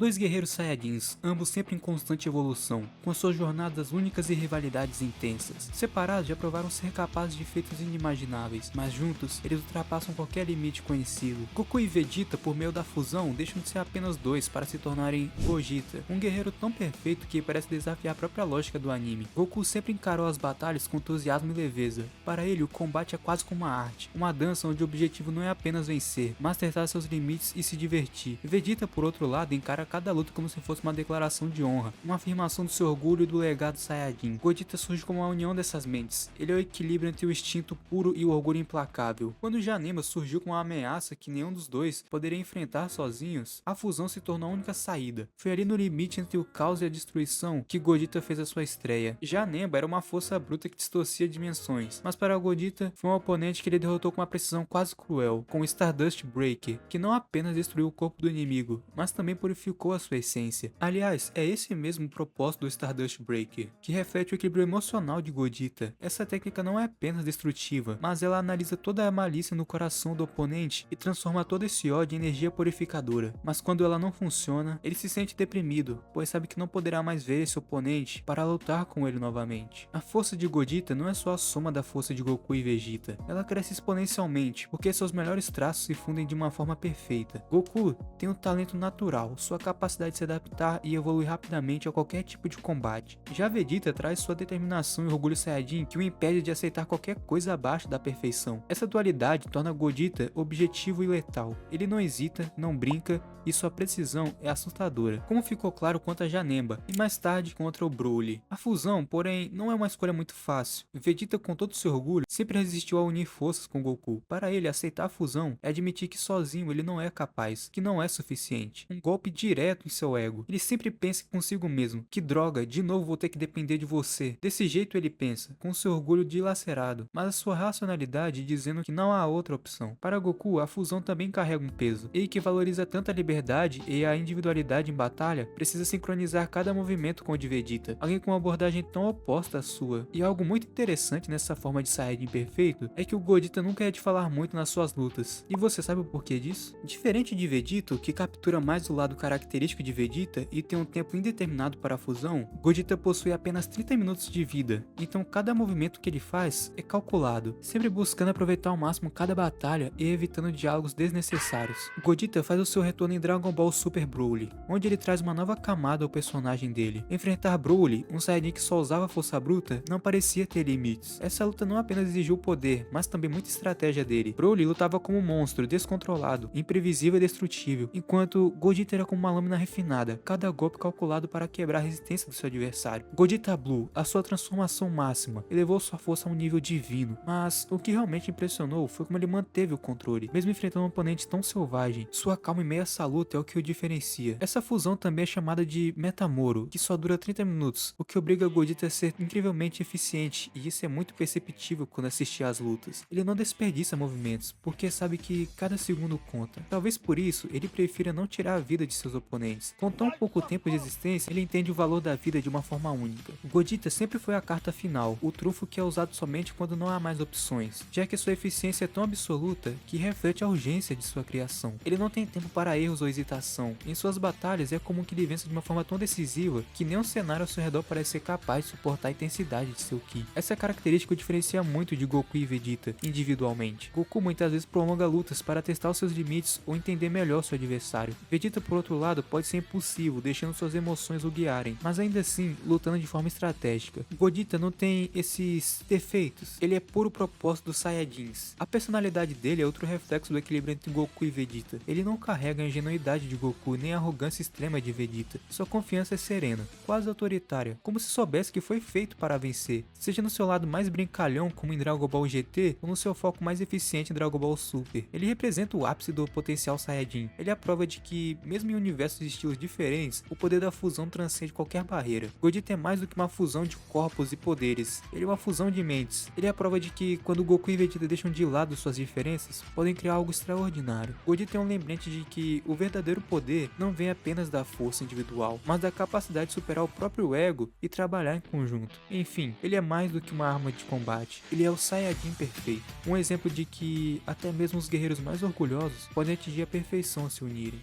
Dois guerreiros saiyajins, ambos sempre em constante evolução, com suas jornadas únicas e rivalidades intensas. Separados já provaram ser capazes de feitos inimagináveis, mas juntos eles ultrapassam qualquer limite conhecido. Goku e Vegeta, por meio da fusão, deixam de ser apenas dois para se tornarem Gogeta, um guerreiro tão perfeito que parece desafiar a própria lógica do anime. Goku sempre encarou as batalhas com entusiasmo e leveza. Para ele, o combate é quase como uma arte, uma dança onde o objetivo não é apenas vencer, mas testar seus limites e se divertir. Vegeta, por outro lado, encara cada luta como se fosse uma declaração de honra, uma afirmação do seu orgulho e do legado Saiyajin. Gogeta surge como a união dessas mentes. Ele é o equilíbrio entre o instinto puro e o orgulho implacável. Quando Janemba surgiu com uma ameaça que nenhum dos dois poderia enfrentar sozinhos, a fusão se tornou a única saída. Foi ali no limite entre o caos e a destruição que Gogeta fez a sua estreia. Janemba era uma força bruta que distorcia dimensões, mas para Gogeta foi um oponente que ele derrotou com uma precisão quase cruel, com o Stardust Breaker, que não apenas destruiu o corpo do inimigo, mas também purificou a sua essência. Aliás, é esse mesmo o propósito do Stardust Breaker, que reflete o equilíbrio emocional de Gogeta. Essa técnica não é apenas destrutiva, mas ela analisa toda a malícia no coração do oponente e transforma todo esse ódio em energia purificadora. Mas quando ela não funciona, ele se sente deprimido, pois sabe que não poderá mais ver esse oponente para lutar com ele novamente. A força de Gogeta não é só a soma da força de Goku e Vegeta, ela cresce exponencialmente, porque seus melhores traços se fundem de uma forma perfeita. Goku tem um talento natural, sua capacidade de se adaptar e evoluir rapidamente a qualquer tipo de combate. Já Vegeta traz sua determinação e orgulho Saiyajin que o impede de aceitar qualquer coisa abaixo da perfeição. Essa dualidade torna Gogeta objetivo e letal. Ele não hesita, não brinca e sua precisão é assustadora, como ficou claro quanto a Janemba e mais tarde contra o Broly. A fusão, porém, não é uma escolha muito fácil. Vegeta, com todo seu orgulho, sempre resistiu a unir forças com Goku. Para ele, aceitar a fusão é admitir que sozinho ele não é capaz, que não é suficiente. Um golpe direto em seu ego. Ele sempre pensa consigo mesmo: que droga, de novo vou ter que depender de você. Desse jeito ele pensa, com seu orgulho dilacerado, mas a sua racionalidade dizendo que não há outra opção. Para Goku, a fusão também carrega um peso. Ele, que valoriza tanto a liberdade e a individualidade em batalha, precisa sincronizar cada movimento com o de Vegeta, alguém com uma abordagem tão oposta à sua. E algo muito interessante nessa forma de Saiyajin perfeito é que o Gogeta nunca é de falar muito nas suas lutas. E você sabe o porquê disso? Diferente de Vegeta, que captura mais o lado característico de Vegeta e tem um tempo indeterminado para a fusão, Gogeta possui apenas 30 minutos de vida, então cada movimento que ele faz é calculado, sempre buscando aproveitar ao máximo cada batalha e evitando diálogos desnecessários. Gogeta faz o seu retorno em Dragon Ball Super Broly, onde ele traz uma nova camada ao personagem dele. Enfrentar Broly, um Saiyajin que só usava força bruta, não parecia ter limites. Essa luta não apenas exigiu poder, mas também muita estratégia dele. Broly lutava como um monstro, descontrolado, imprevisível e destrutível, enquanto Gogeta era como uma lâmina refinada, cada golpe calculado para quebrar a resistência do seu adversário. Gogeta Blue, a sua transformação máxima, elevou sua força a um nível divino, mas o que realmente impressionou foi como ele manteve o controle, mesmo enfrentando um oponente tão selvagem. Sua calma em meio a essa luta é o que o diferencia. Essa fusão também é chamada de Metamoro, que só dura 30 minutos, o que obriga Gogeta a ser incrivelmente eficiente, e isso é muito perceptível quando assistir às lutas. Ele não desperdiça movimentos, porque sabe que cada segundo conta. Talvez por isso, ele prefira não tirar a vida de seus oponentes. Com tão pouco tempo de existência, ele entende o valor da vida de uma forma única. Gogeta sempre foi a carta final, o trunfo que é usado somente quando não há mais opções, já que sua eficiência é tão absoluta que reflete a urgência de sua criação. Ele não tem tempo para erros ou hesitação. Em suas batalhas é comum que ele vença de uma forma tão decisiva que nenhum cenário ao seu redor parece ser capaz de suportar a intensidade de seu Ki. Essa característica o diferencia muito de Goku e Vegeta individualmente. Goku muitas vezes prolonga lutas para testar os seus limites ou entender melhor seu adversário. Vegeta, por outro lado, pode ser impulsivo, deixando suas emoções o guiarem, mas ainda assim lutando de forma estratégica. Gogeta não tem esses defeitos, ele é puro propósito dos Saiyajins. A personalidade dele é outro reflexo do equilíbrio entre Goku e Vegeta. Ele não carrega a ingenuidade de Goku nem a arrogância extrema de Vegeta. Sua confiança é serena, quase autoritária, como se soubesse que foi feito para vencer, seja no seu lado mais brincalhão como em Dragon Ball GT ou no seu foco mais eficiente em Dragon Ball Super. Ele representa o ápice do potencial Saiyajin. Ele é a prova de que, mesmo em universos e estilos diferentes, o poder da fusão transcende qualquer barreira. Gogeta é mais do que uma fusão de corpos e poderes, ele é uma fusão de mentes. Ele é a prova de que, quando Goku e Vegeta deixam de lado suas diferenças, podem criar algo extraordinário. Gogeta é um lembrete de que o verdadeiro poder não vem apenas da força individual, mas da capacidade de superar o próprio ego e trabalhar em conjunto. Enfim, ele é mais do que uma arma de combate, ele é o Saiyajin perfeito, um exemplo de que até mesmo os guerreiros mais orgulhosos podem atingir a perfeição ao se unirem.